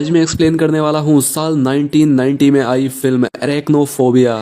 आज मैं एक्सप्लेन करने वाला हूँ साल 1990 में आई फिल्म एरेक्नोफोबिया।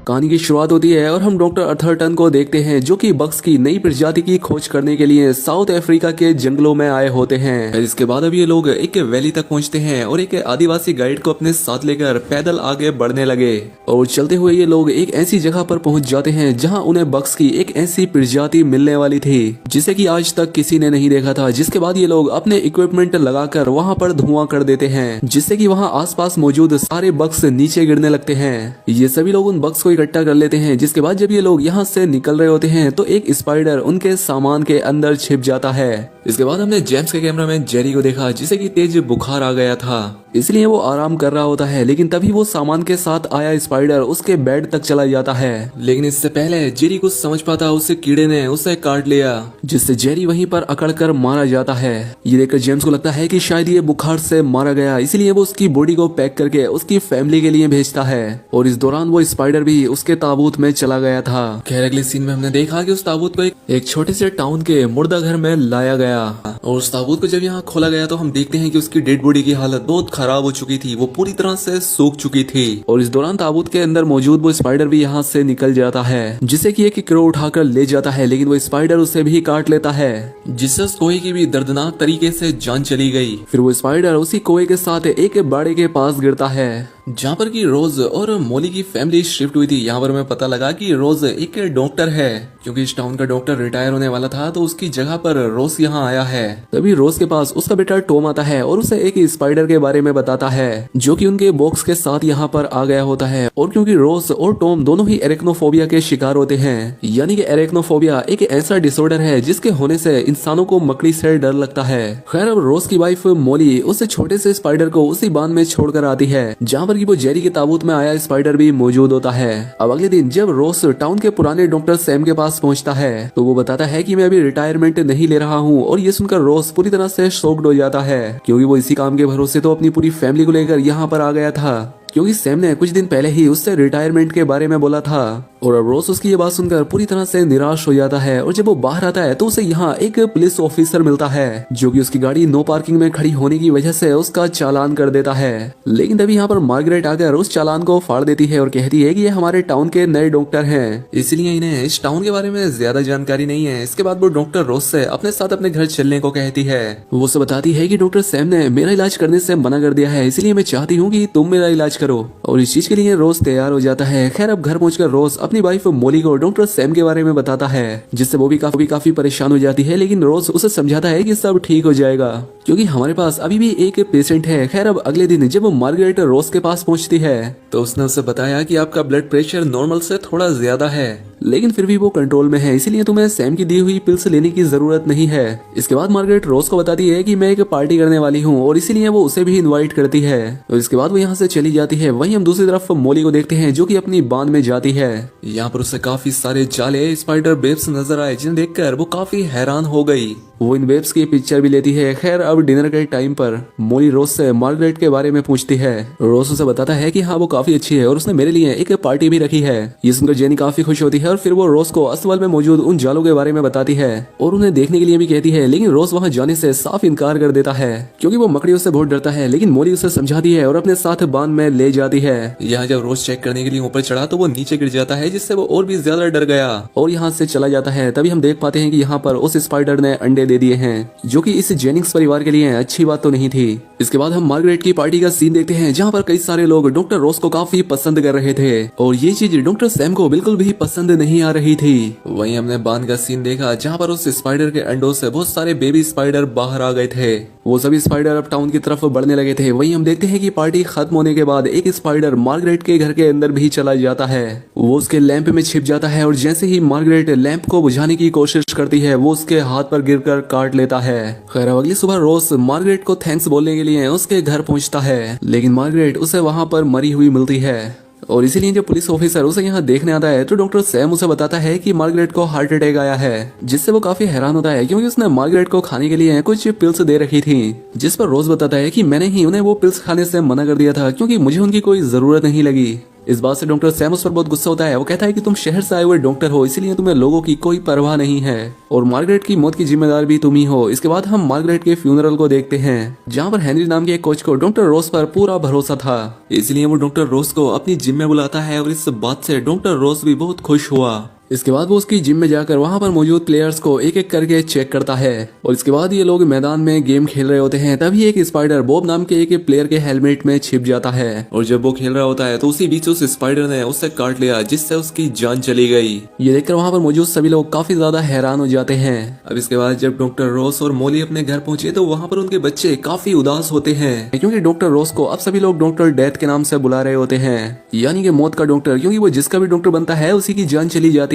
कहानी की शुरुआत होती है और हम डॉक्टर अथरटन को देखते हैं जो कि बग्स की नई प्रजाति की खोज करने के लिए साउथ अफ्रीका के जंगलों में आए होते हैं। इसके बाद अब ये लोग एक वैली तक पहुंचते हैं और एक आदिवासी गाइड को अपने साथ लेकर पैदल आगे बढ़ने लगे और चलते हुए ये लोग एक ऐसी जगह पर पहुंच जाते हैं जहां उन्हें बग्स की एक ऐसी प्रजाति मिलने वाली थी जिसे कि आज तक किसी ने नहीं देखा था। जिसके बाद ये लोग अपने इक्विपमेंट लगाकर वहां पर धुआं कर देते हैं जिससे कि वहां आसपास मौजूद सारे बग्स नीचे गिरने लगते हैं। ये सभी लोग उन बग्स को इकट्ठा कर लेते हैं। जिसके बाद जब ये लोग यहाँ से निकल रहे होते हैं तो एक स्पाइडर उनके सामान के अंदर छिप जाता है। इसके बाद हमने जेम्स के कैमरा में जेरी को देखा जिसे कि तेज बुखार आ गया था, इसलिए वो आराम कर रहा होता है। लेकिन तभी वो सामान के साथ आया स्पाइडर उसके बेड तक चला जाता है। लेकिन इससे पहले जेरी कुछ समझ पाता उसे कीड़े ने उसे काट लिया जिससे जेरी वहीं पर अकड़ कर मारा जाता है। ये देखकर जेम्स को लगता है कि शायद ये बुखार से मारा गया, इसलिए वो उसकी बॉडी को पैक करके उसकी फैमिली के लिए भेजता है। और इस दौरान वो स्पाइडर भी उसके ताबूत में चला गया था। खैर अगले सीन में हमने देखा कि उस ताबूत को एक छोटे से टाउन के मुर्दा घर में लाया गया और उस ताबूत को जब यहाँ खोला गया तो हम देखते हैं कि उसकी डेड बॉडी की हालत बहुत खराब हो चुकी थी, वो पूरी तरह से सूख चुकी थी। और इस दौरान ताबूत के अंदर मौजूद वो स्पाइडर भी यहाँ से निकल जाता है जिसे कि एक क्रो उठाकर ले जाता है, लेकिन वो स्पाइडर उसे भी काट लेता है जिससे उस कोए की भी दर्दनाक तरीके से जान चली गई। फिर वो स्पाइडर उसी कोए के साथ एक बाड़े के पास गिरता है जहाँ पर कि रोज और मोली की फैमिली शिफ्ट हुई थी। यहाँ पर हमें पता लगा कि रोज एक डॉक्टर है, क्योंकि इस टाउन का डॉक्टर रिटायर होने वाला था तो उसकी जगह पर रोज यहाँ आया है। तभी रोज के पास उसका बेटा टॉम आता है और उसे एक स्पाइडर के बारे में बताता है जो कि उनके बॉक्स के साथ यहाँ पर आ गया होता है। और क्योंकि रोज और टॉम दोनों ही एरेक्नोफोबिया के शिकार होते हैं, यानी कि एरेक्नोफोबिया एक ऐसा डिसऑर्डर है जिसके होने से इंसानों को मकड़ी से डर लगता है। खैर अब रोज की वाइफ मोली उस छोटे से स्पाइडर को उसी बांध में छोड़कर आती है जहाँ पर कि वो जेरी के ताबूत में आया स्पाइडर भी मौजूद होता है। अब अगले दिन जब रोस टाउन के पुराने डॉक्टर सैम के पास पहुंचता है तो वो बताता है कि मैं अभी रिटायरमेंट नहीं ले रहा हूं। और ये सुनकर रोस पूरी तरह से शॉक्ड हो जाता है क्योंकि वो इसी काम के भरोसे तो अपनी पूरी फैमिली को लेकर यहाँ पर आ गया था, क्योंकि सैम ने कुछ दिन पहले ही उससे रिटायरमेंट के बारे में बोला था। और अब रोस उसकी ये बात सुनकर पूरी तरह से निराश हो जाता है और जब वो बाहर आता है तो उसे यहाँ एक पुलिस ऑफिसर मिलता है जो कि उसकी गाड़ी नो पार्किंग में खड़ी होने की वजह से उसका चालान कर देता है। लेकिन तभी यहाँ पर मार्गरेट आकर उस चालान को फाड़ देती है और कहती है कि ये हमारे टाउन के नए डॉक्टर हैं, इसलिए इन्हें इस टाउन के बारे में ज्यादा जानकारी नहीं है। इसके बाद वो डॉक्टर रोस से अपने साथ अपने घर चलने को कहती है। वो उसे बताती है कि डॉक्टर सैम ने मेरा इलाज करने से मना कर दिया है, इसलिए मैं चाहती हूँ कि तुम मेरा इलाज करो। और इस चीज के लिए रोज तैयार हो जाता है। खैर अब घर पहुंचकर रोज अपनी वाइफ मोली को डॉक्टर सैम के बारे में बताता है जिससे वो भी काफी परेशान हो जाती है। लेकिन रोज उसे समझाता है कि सब ठीक हो जाएगा क्योंकि हमारे पास अभी भी एक पेशेंट है। खैर अब अगले दिन जब मार्गरेट रोज के पास पहुंचती है तो उसने उसे बताया कि आपका ब्लड प्रेशर नॉर्मल से थोड़ा ज्यादा है, लेकिन फिर भी वो कंट्रोल में है, इसीलिए तुम्हें सैम की दी हुई पिल्स लेने की जरूरत नहीं है। इसके बाद मार्गरेट रोज को बताती है कि मैं एक पार्टी करने वाली हूँ और इसीलिए वो उसे भी इनवाइट करती है। और इसके बाद वो यहाँ से चली जाती है। वहीं हम दूसरी तरफ मोली को देखते हैं जो कि अपनी बांध में जाती है। यहाँ पर उसे काफी सारे जाले स्पाइडर वेब्स नजर आए जिन्हें देखकर वो काफी हैरान हो गई। वो इन वेब्स की पिक्चर भी लेती है। खैर अब डिनर के टाइम पर मोली रोज से मार्गरेट के बारे में पूछती है। रोज उसे बताता है कि हाँ वो काफी अच्छी है और उसने मेरे लिए एक पार्टी भी रखी है। ये सुनकर जेनी काफी खुश होती है और फिर वो रोज को अस्पताल में मौजूद उन जालों के बारे में बताती है और उन्हें देखने के लिए भी कहती है। लेकिन रोज वहाँ जाने से साफ इनकार कर देता है क्योंकि वो मकड़ियों से बहुत डरता है। लेकिन मोली उसे समझाती है और अपने साथ बांध में ले जाती है। यहाँ जब रोज चेक करने के लिए ऊपर चढ़ा तो वो नीचे गिर जाता है जिससे वो और भी ज्यादा डर गया और यहाँ से चला जाता है। तभी हम देख पाते हैं कि यहाँ पर उस स्पाइडर ने अंडे दे दिए हैं जो कि इस जेनिंग्स परिवार के लिए अच्छी बात तो नहीं थी। इसके बाद हम मार्गरेट की पार्टी का सीन देखते हैं जहाँ पर कई सारे लोग डॉक्टर रोस को काफी पसंद कर रहे थे और ये चीज डॉक्टर सैम को बिल्कुल भी पसंद नहीं आ रही थी। वहीं हमने बांध का सीन देखा जहाँ पर उस स्पाइडर के अंडों से बहुत सारे बेबी स्पाइडर बाहर आ गए थे। वो सभी स्पाइडर अब टाउन की तरफ बढ़ने लगे थे। वहीं हम देखते हैं कि पार्टी खत्म होने के बाद एक स्पाइडर मार्गरेट के घर के अंदर भी चला जाता है। वो उसके लैंप में छिप जाता है और जैसे ही मार्गरेट लैंप को बुझाने की कोशिश करती है वो उसके हाथ पर गिरकर काट लेता है। खैर अगली सुबह रोज मार्गरेट को थैंक्स बोलने के लिए उसके घर पहुंचता है, लेकिन मार्गरेट उसे वहां पर मरी हुई मिलती है। और इसीलिए जब पुलिस ऑफिसर उसे यहाँ देखने आता है तो डॉक्टर सैम उसे बताता है कि मार्गरेट को हार्ट अटैक आया है, जिससे वो काफी हैरान होता है क्योंकि उसने मार्गरेट को खाने के लिए कुछ पिल्स दे रखी थी। जिस पर रोज बताता है कि मैंने ही उन्हें वो पिल्स खाने से मना कर दिया था क्योंकि मुझे उनकी कोई जरूरत नहीं लगी। इस बात से डॉक्टर सैम उस पर बहुत गुस्सा होता है। वो कहता है कि तुम शहर से आए हुए डॉक्टर हो, इसीलिए तुम्हें लोगों की कोई परवाह नहीं है और मार्गरेट की मौत की जिम्मेदार भी तुम ही हो। इसके बाद हम मार्गरेट के फ्यूनरल को देखते हैं, जहाँ पर हेनरी नाम के एक कोच को डॉक्टर रोज पर पूरा भरोसा था, इसलिए वो डॉक्टर रोज को अपनी जिम में बुलाता है और इस बात से डॉक्टर रोज भी बहुत खुश हुआ। इसके बाद वो उसकी जिम में जाकर वहां पर मौजूद प्लेयर्स को एक एक करके चेक करता है और इसके बाद ये लोग मैदान में गेम खेल रहे होते हैं। तभी एक स्पाइडर बॉब नाम के एक प्लेयर के हेलमेट में छिप जाता है और जब वो खेल रहा होता है तो उसी बीच उस स्पाइडर ने उससे काट लिया, जिससे उसकी जान चली गई। ये देखकर वहां पर मौजूद सभी लोग काफी ज्यादा हैरान हो जाते हैं। अब इसके बाद जब डॉक्टर रोस और मोली अपने घर पहुंचे तो वहां पर उनके बच्चे काफी उदास होते हैं, क्योंकि डॉक्टर रोस को अब सभी लोग डॉक्टर डेथ के नाम से बुला रहे होते हैं, यानी कि मौत का डॉक्टर, क्योंकि वो जिसका भी डॉक्टर बनता है उसी की जान चली जाती है।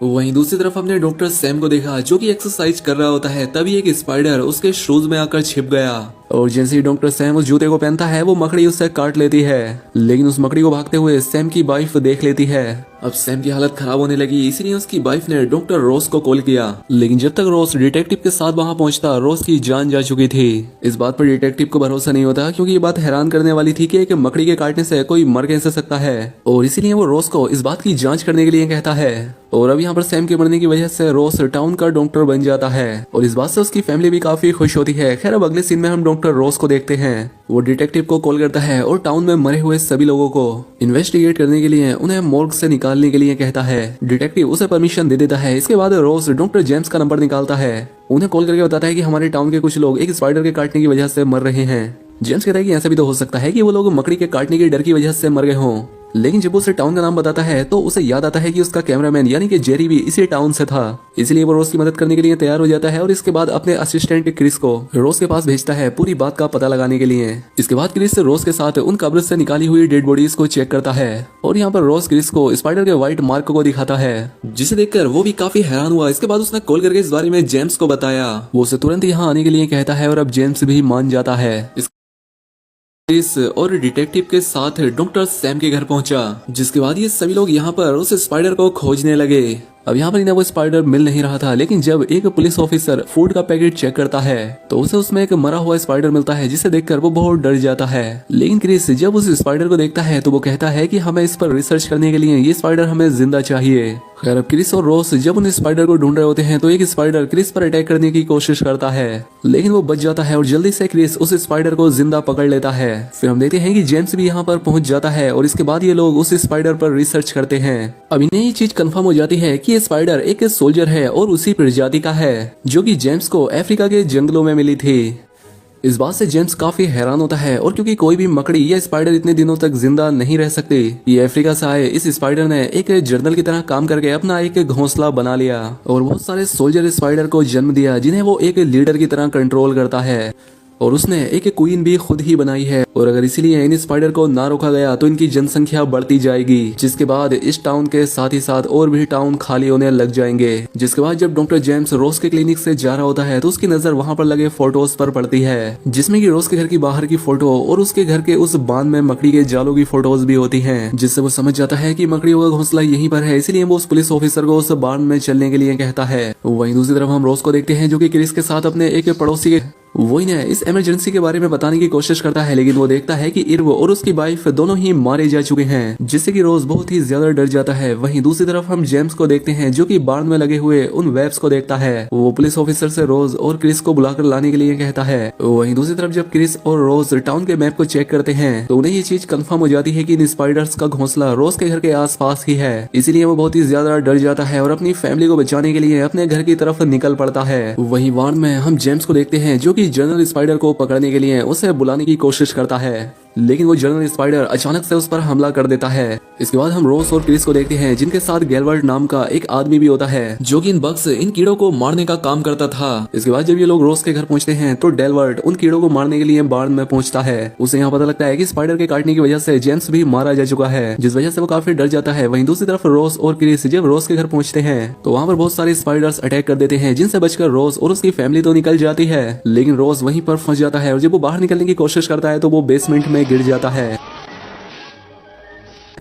वहीं दूसरी तरफ हमने डॉक्टर सैम को देखा जो कि एक्सरसाइज कर रहा होता है। तभी एक स्पाइडर उसके शूज में आकर छिप गया और जैसे ही डॉक्टर सैम उस जूते को पहनता है वो मकड़ी उससे काट लेती है, लेकिन उस मकड़ी को भागते हुए सैम की वाइफ देख लेती है। अब सैम की हालत खराब होने लगी, इसीलिए उसकी वाइफ ने डॉक्टर रोस को कॉल किया, लेकिन जब तक रोस डिटेक्टिव के साथ वहां पहुंचता रोस की जान जा चुकी थी। इस बात पर डिटेक्टिव को भरोसा नहीं होता, क्योंकि ये बात हैरान करने वाली थी कि एक मकड़ी के काटने से कोई मर कैसे सकता है, और इसीलिए वो रोस को इस बात की जांच करने के लिए कहता है। और अब यहाँ पर सैम के मरने की वजह से रोस टाउन का डॉक्टर बन जाता है और इस बात से उसकी फैमिली भी काफी खुश होती है। खैर अब अगले सीन में हम डॉक्टर रोस को देखते हैं। वो डिटेक्टिव को कॉल करता है और टाउन में मरे हुए सभी लोगों को इन्वेस्टिगेट करने के लिए उन्हें मोर्ग से निकालने के लिए कहता है। डिटेक्टिव उसे परमिशन दे देता है। इसके बाद रोस डॉक्टर जेम्स का नंबर निकालता है, उन्हें कॉल करके बताता है कि हमारे टाउन के कुछ लोग एक स्पाइडर के काटने की वजह से मर रहे हैं। जेम्स कहता है कि ऐसा भी तो हो सकता है कि वो लोग मकड़ी के काटने के डर की वजह से मर गए हों, लेकिन जब उसे टाउन का नाम बताता है तो उसे याद आता है कि उसका कैमरामैन यानी कि जेरी भी इसी टाउन से था, इसलिए वो रोज की मदद करने के लिए तैयार हो जाता है और इसके बाद अपने असिस्टेंट क्रिस को रोज के पास भेजता है पूरी बात का पता लगाने के लिए। इसके बाद क्रिस रोज के साथ उन कब्र से निकाली हुई डेड बॉडीज को चेक करता है और यहाँ पर रोज क्रिस को स्पाइडर के व्हाइट मार्क को दिखाता है, जिसे देखकर वो भी काफी हैरान हुआ। इसके बाद उसने कॉल करके इस बारे में जेम्स को बताया। वो उसे तुरंत यहाँ आने के लिए कहता है और अब जेम्स भी मान जाता है। क्रिस और डिटेक्टिव के साथ डॉक्टर सैम के घर पहुंचा, जिसके बाद ये सभी लोग यहाँ पर उस स्पाइडर को खोजने लगे। अब यहाँ पर इन्हें वो स्पाइडर मिल नहीं रहा था, लेकिन जब एक पुलिस ऑफिसर फूड का पैकेट चेक करता है तो उसे उसमें एक मरा हुआ स्पाइडर मिलता है, जिसे देखकर वो बहुत डर जाता है। लेकिन क्रिस जब उस स्पाइडर को देखता है तो वो कहता है कि हमें इस पर रिसर्च करने के लिए ये स्पाइडर हमें जिंदा चाहिए। खैर अब क्रिस और रोस जब उन स्पाइडर को ढूंढ रहे होते हैं तो एक स्पाइडर क्रिस पर अटैक करने की कोशिश करता है, लेकिन वो बच जाता है और जल्दी से क्रिस उस स्पाइडर को जिंदा पकड़ लेता है। फिर हम देखते हैं कि जेम्स भी यहाँ पर पहुंच जाता है और इसके बाद ये लोग उस स्पाइडर पर रिसर्च करते हैं। अब इन्हें ये चीज कंफर्म हो जाती है कि ये स्पाइडर एक सोल्जर है और उसी प्रजाति का है जो कि जेम्स को अफ्रीका के जंगलों में मिली थी। इस बात से जेम्स काफी हैरान होता है, और क्योंकि कोई भी मकड़ी या स्पाइडर इतने दिनों तक जिंदा नहीं रह सकती, ये अफ्रीका से आए इस स्पाइडर ने एक जर्नल की तरह काम करके अपना एक घोंसला बना लिया और बहुत सारे सोल्जर स्पाइडर को जन्म दिया, जिन्हें वो एक लीडर की तरह कंट्रोल करता है। और उसने एक क्वीन भी खुद ही बनाई है, और अगर इसीलिए इन स्पाइडर को ना रोका गया तो इनकी जनसंख्या बढ़ती जाएगी, जिसके बाद इस टाउन के साथ ही साथ और भी टाउन खाली होने लग जाएंगे। जिसके बाद जब डॉक्टर जेम्स रोज के क्लिनिक से जा रहा होता है तो उसकी नजर वहां पर लगे फोटोज पर पड़ती है, जिसमें कि रोज के घर की बाहर की फोटो और उसके घर के उस बांध में मकड़ी के जालों की फोटोज भी होती है, जिससे वो समझ जाता है कि मकड़ियों का घोंसला यहीं पर है। इसलिए वो उस पुलिस ऑफिसर को उस बांध में चलने के लिए कहता है। वहीं दूसरी तरफ हम रोज को देखते हैं जो कि क्रिस के साथ अपने एक पड़ोसी के वो इन्हें इस इमरजेंसी के बारे में बताने की कोशिश करता है, लेकिन वो देखता है कि इर्व और उसकी वाइफ दोनों ही मारे जा चुके हैं, जिससे कि रोज बहुत ही ज्यादा डर जाता है। वहीं दूसरी तरफ हम जेम्स को देखते हैं जो कि बाढ़ में लगे हुए उन वेब्स को देखता है। वो पुलिस ऑफिसर से रोज और क्रिस को बुलाकर लाने के लिए कहता है। वहीं दूसरी तरफ जब क्रिस और रोज टाउन के मैप को चेक करते हैं तो उन्हें ये चीज कंफर्म हो जाती है कि इन स्पाइडर्स का घोंसला रोज के घर के आसपास ही है। इसीलिए वो बहुत ही ज्यादा डर जाता है और अपनी फैमिली को बचाने के लिए अपने घर की तरफ निकल पड़ता है। वहीं वार्ड में हम जेम्स को देखते हैं जो कि जनरल स्पाइडर को पकड़ने के लिए उसे बुलाने की कोशिश करता है, लेकिन वो जनरल स्पाइडर अचानक से उस पर हमला कर देता है। इसके बाद हम रोज और क्रिस को देखते हैं जिनके साथ गैलवर्ड नाम का एक आदमी भी होता है जो कि इन बग्स इन कीड़ों को मारने का काम करता था। इसके बाद जब ये लोग रोज के घर पहुंचते हैं तो डेलवर्ड उन कीड़ों को मारने के लिए बाढ़ में पहुंचता है। उसे यहाँ पता लगता है कि स्पाइडर के काटने की वजह से जेम्स भी मारा जा चुका है, जिस वजह से वो काफी डर जाता है। वहीं दूसरी तरफ रोज और क्रिस जब रोज के घर पहुंचते हैं तो वहाँ पर बहुत सारे स्पाइडर्स अटैक कर देते हैं, जिनसे बचकर रोज और उसकी फैमिली तो निकल जाती है, लेकिन रोज वहीं पर फंस जाता है और जब वो बाहर निकलने की कोशिश करता है तो वो बेसमेंट में गिर जाता है,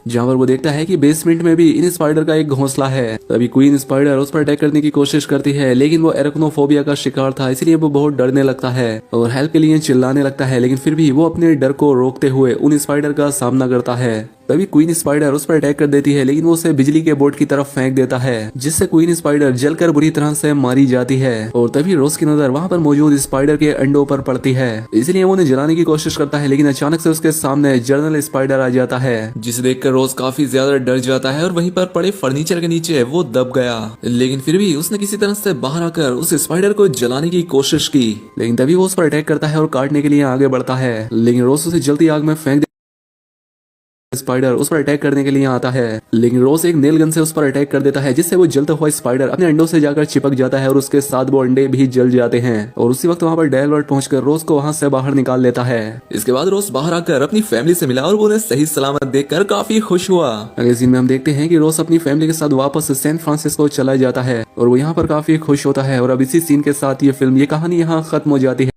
जहाँ पर वो देखता है कि बेसमेंट में भी इन स्पाइडर का एक घोंसला है। तभी क्वीन स्पाइडर उस पर अटैक करने की कोशिश करती है, लेकिन वो एराक्नोफोबिया का शिकार था, इसलिए वो बहुत डरने लगता है और हेल्प के लिए चिल्लाने लगता है, लेकिन फिर भी वो अपने डर को रोकते हुए उन स्पाइडर का सामना करता है। तभी क्वीन स्पाइडर उस पर अटैक कर देती है, लेकिन वो उसे बिजली के बोर्ड की तरफ फेंक देता है, जिससे क्वीन स्पाइडर जलकर बुरी तरह से मारी जाती है। और तभी रोज की नजर वहाँ पर मौजूद स्पाइडर के अंडों पर पड़ती है, इसलिए वो उन्हें जलाने की कोशिश करता है, लेकिन अचानक से उसके सामने जनरल स्पाइडर आ जाता है, जिसे देखकर रोज काफी ज्यादा डर जाता है और वहीं पर पड़े फर्नीचर के नीचे वो दब गया। लेकिन फिर भी उसने किसी तरह से बाहर आकर उस स्पाइडर को जलाने की कोशिश की, लेकिन तभी वो उस पर अटैक करता है और काटने के लिए आगे बढ़ता है, लेकिन रोज उसे जल्दी आग में फेंक स्पाइडर उस पर अटैक करने के लिए आता है, लेकिन रोज एक नेल गन से उस पर अटैक कर देता है, जिससे वो जलता हुआ स्पाइडर अपने अंडों से जाकर चिपक जाता है और उसके साथ वो अंडे भी जल जाते हैं। और उसी वक्त वहाँ पर डेलवर्ट पहुंचकर रोज को वहाँ से बाहर निकाल लेता है। इसके बाद रोज बाहर आकर अपनी फैमिली से मिला और वो उन्हें सही सलामत देखकर काफी खुश हुआ। अगले सीन में हम देखते हैं कि रोज अपनी फैमिली के साथ वापस सैन फ्रांसिस्को चला जाता है और वो यहाँ पर काफी खुश होता है। और अब इसी सीन के साथ ये फिल्म, ये कहानी यहाँ खत्म हो जाती है।